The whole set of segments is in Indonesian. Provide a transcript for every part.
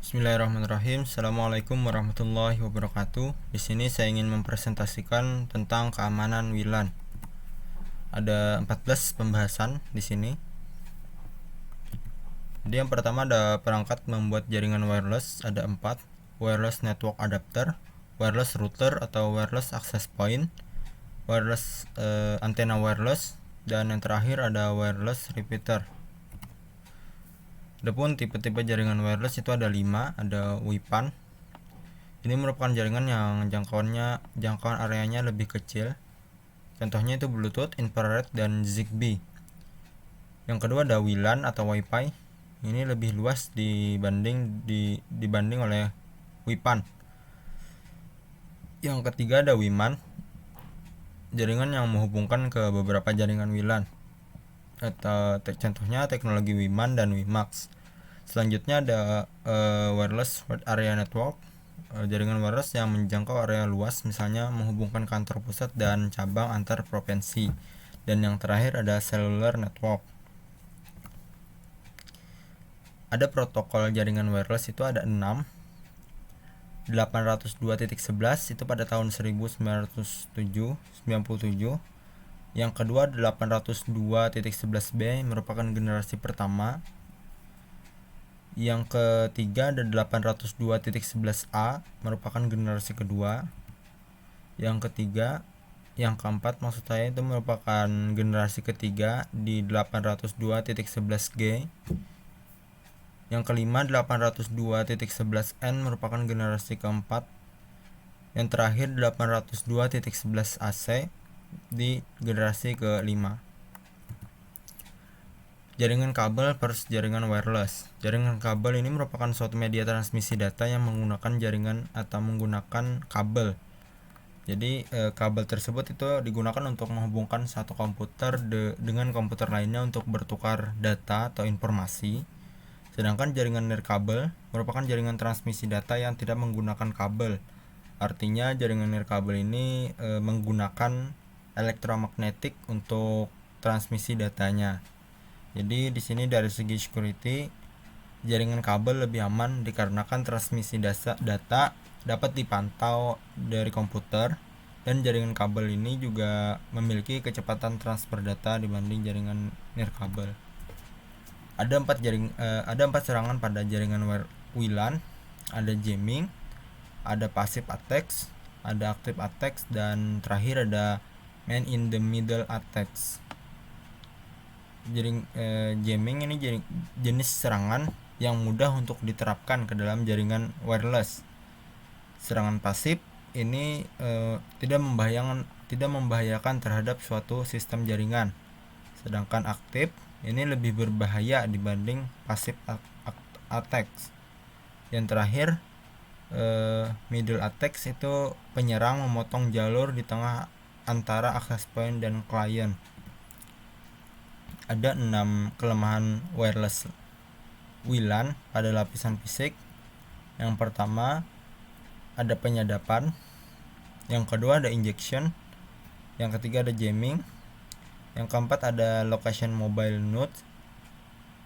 Bismillahirrahmanirrahim. Assalamualaikum warahmatullahi wabarakatuh. Di sini saya ingin mempresentasikan tentang keamanan WLAN. Ada 14 pembahasan di sini. Jadi yang pertama ada perangkat membuat jaringan wireless, ada 4. Wireless network adapter, wireless router atau wireless access point, wireless antena wireless, dan yang terakhir ada wireless repeater. Adapun tipe-tipe jaringan wireless itu ada 5, ada WIPAN. Ini merupakan jaringan yang jangkauan areanya lebih kecil. Contohnya itu Bluetooth, infrared, dan Zigbee. Yang kedua ada WLAN atau Wi-Fi. Ini lebih luas dibanding oleh WIPAN. Yang ketiga ada WiMAN, jaringan yang menghubungkan ke beberapa jaringan WLAN. Contohnya teknologi WiMAN dan WiMAX. Selanjutnya ada wireless wide area network, jaringan wireless yang menjangkau area luas, misalnya menghubungkan kantor pusat dan cabang antar provinsi. Dan yang terakhir ada cellular network. Ada protokol jaringan wireless itu ada 6. 802.11 itu pada tahun 1997. Yang kedua 802.11b merupakan generasi pertama. Yang ketiga ada 802.11a merupakan generasi kedua. Yang keempat maksud saya itu merupakan generasi ketiga di 802.11g. Yang kelima 802.11n merupakan generasi keempat. Yang terakhir 802.11ac di generasi kelima. Jaringan kabel versus jaringan wireless. Jaringan kabel ini merupakan suatu media transmisi data yang menggunakan jaringan atau menggunakan kabel. Jadi kabel tersebut itu digunakan untuk menghubungkan satu komputer dengan komputer lainnya untuk bertukar data atau informasi. Sedangkan jaringan nirkabel merupakan jaringan transmisi data yang tidak menggunakan kabel. Artinya jaringan nirkabel ini menggunakan elektromagnetik untuk transmisi datanya. Jadi di sini dari segi security, jaringan kabel lebih aman dikarenakan transmisi data dapat dipantau dari komputer, dan jaringan kabel ini juga memiliki kecepatan transfer data dibanding jaringan nirkabel. Ada 4 serangan pada jaringan WLAN. Ada jamming, ada passive attacks, ada active attacks, dan terakhir ada man in the middle attacks. Jamming ini jenis serangan yang mudah untuk diterapkan ke dalam jaringan wireless. Serangan pasif ini tidak membahayakan terhadap suatu sistem jaringan. Sedangkan aktif ini lebih berbahaya dibanding passive attacks. Yang terakhir middle attacks itu penyerang memotong jalur di tengah antara access point dan klien. Ada 6 kelemahan wireless WLAN pada lapisan fisik. Yang pertama ada penyadapan, yang kedua ada injection, yang ketiga ada jamming, yang keempat ada location mobile node,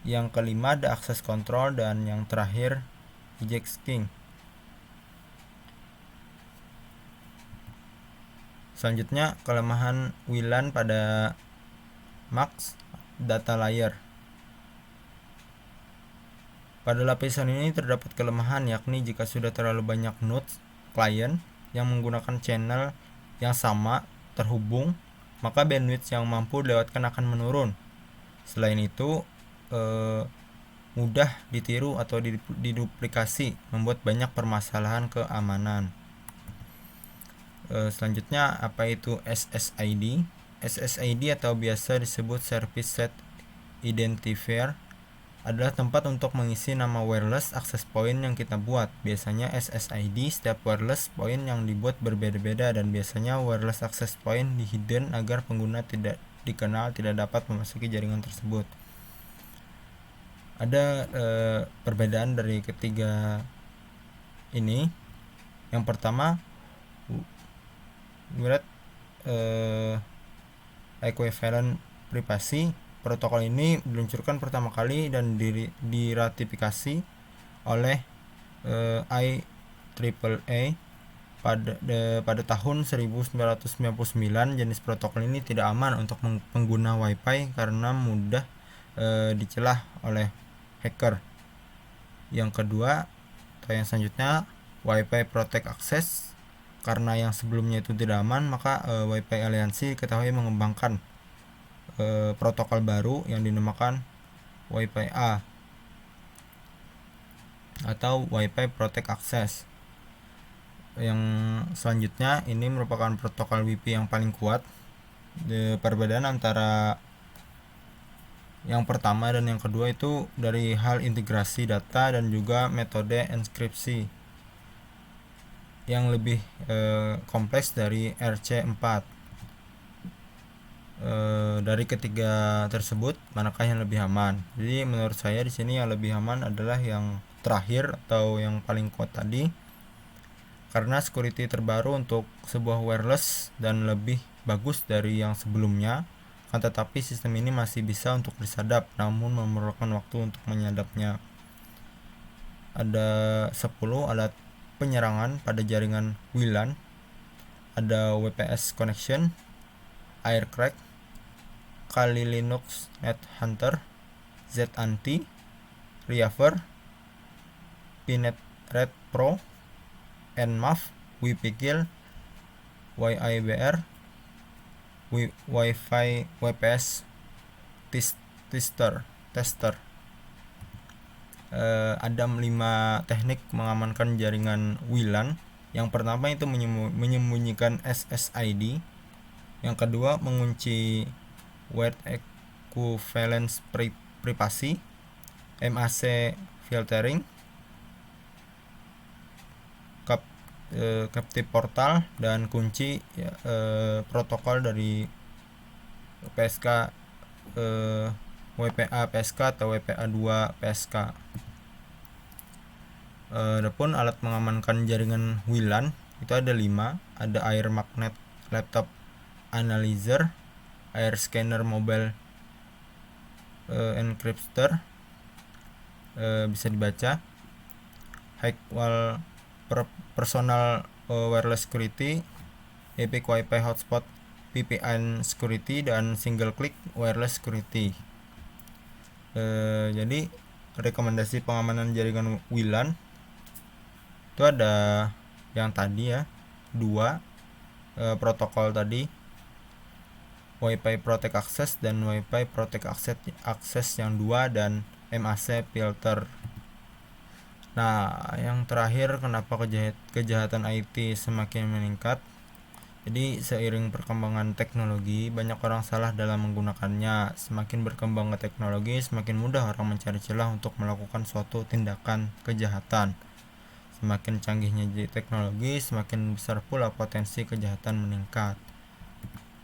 yang kelima ada access control, dan yang terakhir hijacking. Selanjutnya kelemahan WLAN pada MAX data layer. Pada lapisan ini terdapat kelemahan, yakni jika sudah terlalu banyak nodes klien yang menggunakan channel yang sama terhubung, maka bandwidth yang mampu dilewatkan akan menurun. Selain itu mudah ditiru atau diduplikasi, membuat banyak permasalahan keamanan. Selanjutnya apa itu SSID? SSID atau biasa disebut Service Set Identifier adalah tempat untuk mengisi nama wireless access point yang kita buat. Biasanya SSID setiap wireless point yang dibuat berbeda-beda, dan biasanya wireless access point di hidden agar pengguna tidak dikenal tidak dapat memasuki jaringan tersebut. Ada perbedaan dari ketiga ini. Yang pertama equivalent privasi. Protokol ini diluncurkan pertama kali dan diratifikasi oleh IEEE pada tahun 1999. Jenis protokol ini tidak aman untuk pengguna Wi-Fi karena mudah dicelah oleh hacker. Yang kedua atau yang selanjutnya, Wi-Fi Protect Access. Karena yang sebelumnya itu tidak aman, maka Wi-Fi Aliansi diketahui mengembangkan protokol baru yang dinamakan Wi-Fi A atau Wi-Fi Protect Access. Yang selanjutnya, ini merupakan protokol Wi-Fi yang paling kuat. Perbedaan antara yang pertama dan yang kedua itu dari hal integrasi data dan juga metode enkripsi yang lebih kompleks dari RC4. Dari ketiga tersebut, manakah yang lebih aman? Jadi menurut saya di sini yang lebih aman adalah yang terakhir atau yang paling kuat tadi, karena security terbaru untuk sebuah wireless dan lebih bagus dari yang sebelumnya. Kan tetapi sistem ini masih bisa untuk disadap, namun memerlukan waktu untuk menyadapnya. Ada 10 alat penyerangan pada jaringan WLAN. Ada WPS Connection, Aircrack, Kali Linux Net Hunter, Z-Anti, Reaver, Pinet Red Pro, Nmap, WiPikill, YIBR, Wi-Fi WPS Tester. Ada 5 teknik mengamankan jaringan WLAN. Yang pertama itu menyembunyikan SSID. Yang kedua, mengunci Word Equivalence Privacy, MAC Filtering, Captive Portal, dan kunci protokol dari PSK WPA PSK atau WPA 2 PSK. Adapun alat mengamankan jaringan WLAN itu ada 5. Ada Air Magnet Laptop Analyzer, Air Scanner Mobile Encryptor, bisa dibaca, Hackwall Personal Wireless Security, Epic Wi-Fi Hotspot VPN Security, dan Single Click Wireless Security. Jadi rekomendasi pengamanan jaringan WLAN itu ada yang tadi ya, 2 protokol tadi, Wi-Fi Protect Access dan Wi-Fi Protect Access yang 2, dan MAC Filter. Nah, yang terakhir, kenapa kejahatan IT semakin meningkat? Jadi seiring perkembangan teknologi, banyak orang salah dalam menggunakannya. Semakin berkembangnya teknologi, semakin mudah orang mencari celah untuk melakukan suatu tindakan kejahatan. Semakin canggihnya teknologi, semakin besar pula potensi kejahatan meningkat.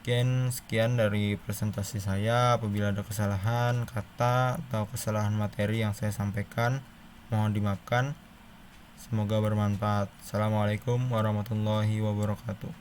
Sekian dari presentasi saya. Apabila ada kesalahan kata atau kesalahan materi yang saya sampaikan, mohon dimaafkan. Semoga bermanfaat. Assalamualaikum warahmatullahi wabarakatuh.